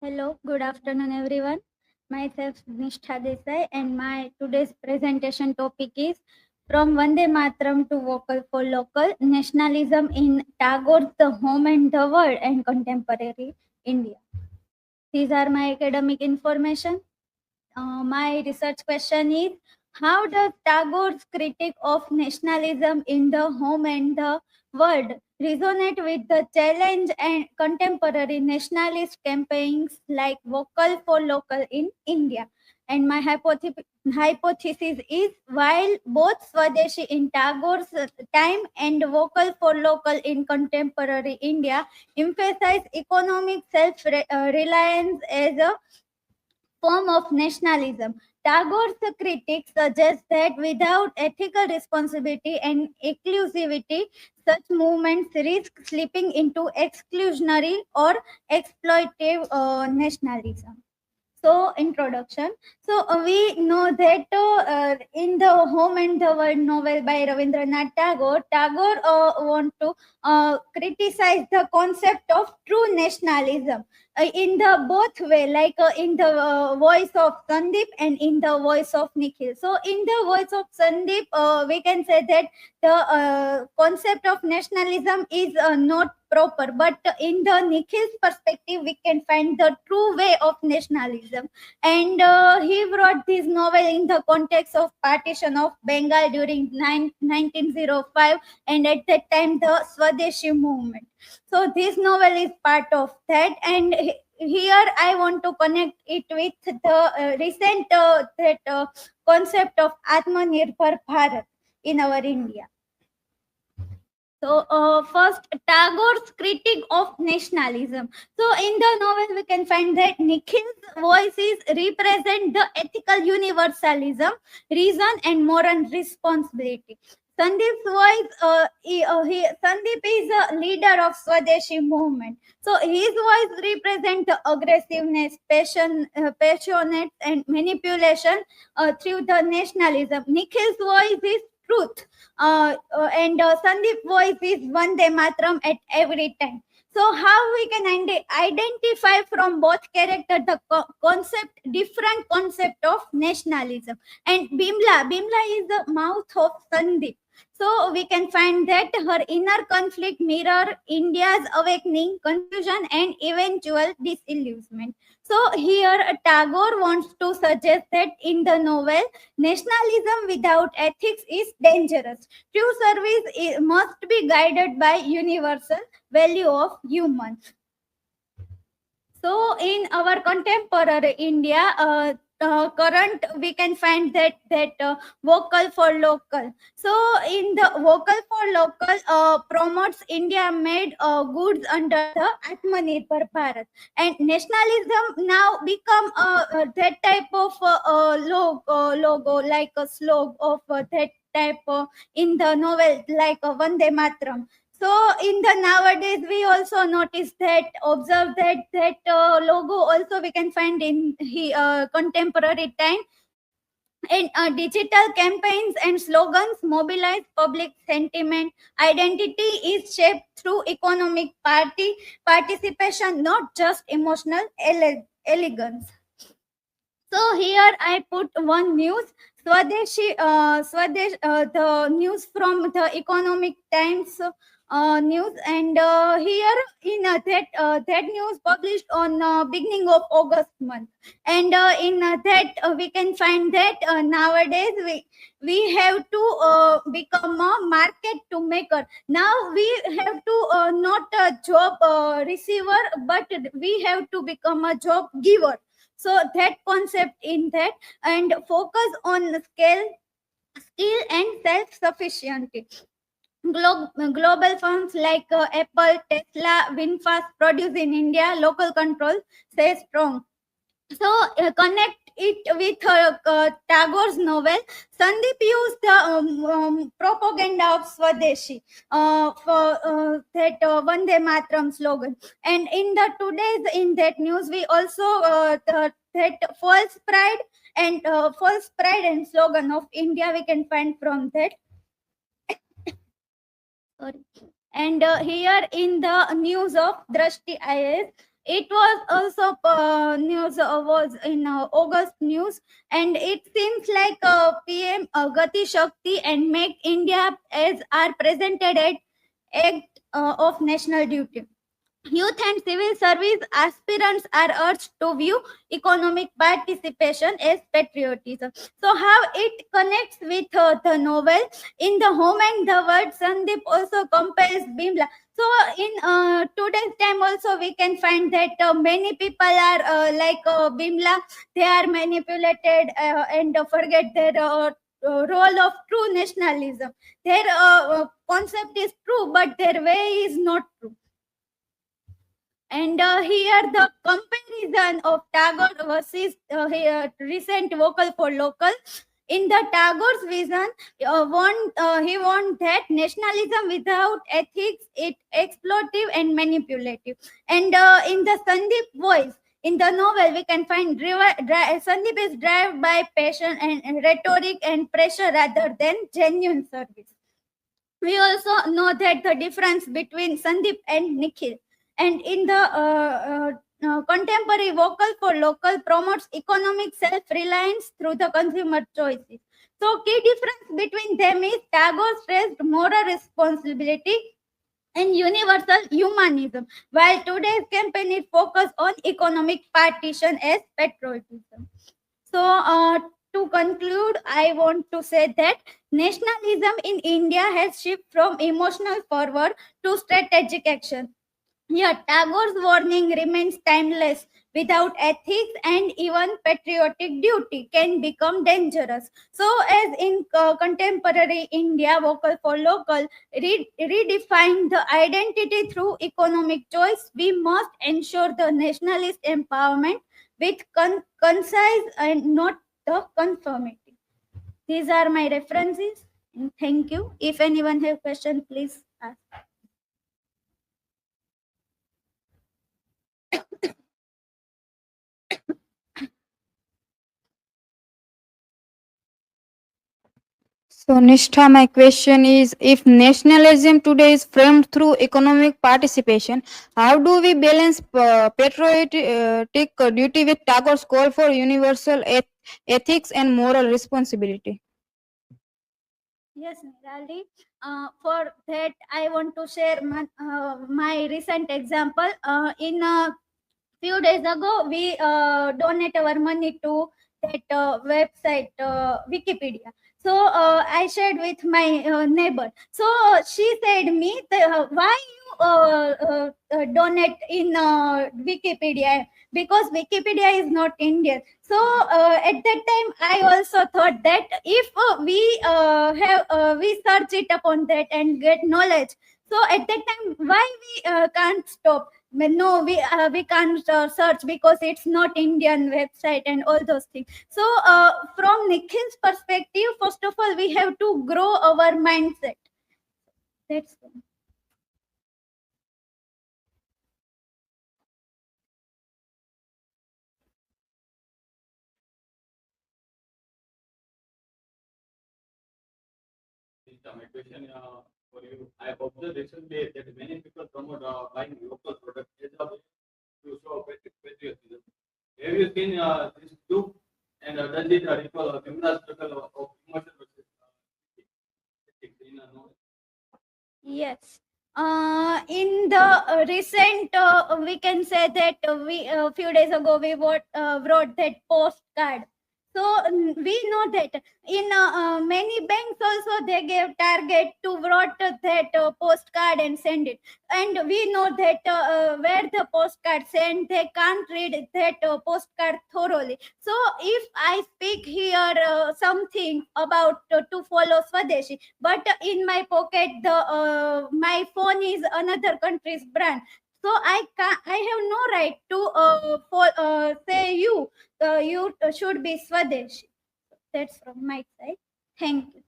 Hello, good afternoon, everyone. Myself Nishtha Desai, and my today's presentation topic is From Vande Mataram to Vocal for Local Nationalism in Tagore's The Home and the World and Contemporary India. These are my academic information. My research question is: how does Tagore's critique of nationalism in the home and the world resonate with the challenge and contemporary nationalist campaigns like Vocal for Local in India? And my hypothesis is, while both Swadeshi in Tagore's time and Vocal for Local in contemporary India emphasize economic self-reliance as a form of nationalism, Tagore's critique suggests that without ethical responsibility and inclusivity, such movements risk slipping into exclusionary or exploitative nationalism. So, introduction. We know that in the Home and the World novel by Rabindranath Tagore, Tagore want to criticize the concept of true nationalism in the both way, like in the voice of Sandeep and in the voice of Nikhil. So, in the voice of Sandeep, we can say that the concept of nationalism is not proper, but in the Nikhil's perspective we can find the true way of nationalism. And he wrote this novel in the context of partition of Bengal during 1905, and at that time the Swadeshi movement. So this novel is part of that, and here I want to connect it with the recent that concept of Atmanirbhar Bharat in our India. So, first, Tagore's critique of nationalism. So, in the novel, we can find that Nikhil's voices represent the ethical universalism, reason, and moral responsibility. Sandeep's voice, Sandeep is a leader of Swadeshi movement. So, his voice represents the aggressiveness, passionate, and manipulation through the nationalism. Nikhil's voice is truth, and Sandeep voice is Vande Mataram at every time. So how we can identify from both characters the different concept of nationalism. And Bimla is the mouth of Sandeep. So we can find that her inner conflict mirror India's awakening, confusion, and eventual disillusionment. So here Tagore wants to suggest that in the novel, nationalism without ethics is dangerous. True service must be guided by universal value of humans. So in our contemporary India, current we can find that vocal for local. So in the vocal for local promotes India made goods under the Atmanirbhar Bharat, and nationalism now become that type of logo, like a slogan of that type in the novel, like Vande Mataram. So in the nowadays we also notice that, observe that logo also we can find in contemporary time. And digital campaigns and slogans mobilize public sentiment. Identity is shaped through economic participation, not just emotional elegance. So here I put one news. The news from the Economic Times news, and here in that news published on beginning of August month, and in that we can find that nowadays we have to become a market to maker. Now we have to not a job receiver, but we have to become a job giver. So that concept in that, and focus on skill and self-sufficiency. Global firms like Apple, Tesla, VinFast produce in India, local control stay strong. So connect it with Tagore's novel. Sandeep used the propaganda of Swadeshi for that Vande Mataram slogan. And in the today's in that news, we also that false pride and slogan of India we can find from that. Sorry. And here in the news of Drashti IAS, It was also news was in August news, and it seems like PM Gati Shakti and Make India as are presented at Act of National Duty. Youth and civil service aspirants are urged to view economic participation as patriotism. So, how it connects with the novel? In The Home and the World, Sandeep also compares Bimla. So, in today's time, also we can find that many people are like Bimla, they are manipulated and forget their role of true nationalism. Their concept is true, but their way is not true. And here the comparison of Tagore versus here recent vocal for local. In the Tagore's vision, he want that nationalism without ethics, it exploitive and manipulative. And in the Sandeep voice, in the novel, we can find Sandeep is driven by passion and rhetoric and pressure rather than genuine service. We also know that the difference between Sandeep and Nikhil. And in the contemporary vocal for local promotes economic self-reliance through the consumer choices. So key difference between them is Tagore stressed moral responsibility and universal humanism, while today's campaign is focused on economic partition as patriotism. So, to conclude, I want to say that nationalism in India has shifted from emotional fervor to strategic action. Yet, Tagore's warning remains timeless. Without ethics and even patriotic duty can become dangerous. So, as in contemporary India, vocal for local redefine the identity through economic choice, we must ensure the nationalist empowerment with concise and not the conformity. These are my references. And thank you. If anyone have question, please ask. So, Nishtha, my question is, if nationalism today is framed through economic participation, how do we balance patriotic duty with Tagore's call for universal ethics and moral responsibility? Yes, Nirali. For that, I want to share my recent example. In few days ago, we donate our money to that website, Wikipedia. So I shared with my neighbor. So she said me, why you donate in Wikipedia? Because Wikipedia is not Indian. So at that time, I also thought that if we search it upon that and get knowledge. So at that time, why we can't stop? Well, no, we can't search because it's not Indian website and all those things. So from Nikhil's perspective, first of all, we have to grow our mindset. That's all. My question for you. I have observed recently that many people promote buying local products as a way to show patriotism. Have you seen this too? And does it recall a similar struggle of emotion versus ethics in a novel? Yes. In the recent, we can say that we a few days ago we wrote that postcard. So we know that in many banks also they gave target to write that postcard and send it, and we know that where the postcard sent they can't read that postcard thoroughly. So if I speak here something about to follow Swadeshi, but in my pocket the my phone is another country's brand, so I have no right to say you should be Swadeshi. That's from my side. Thank you.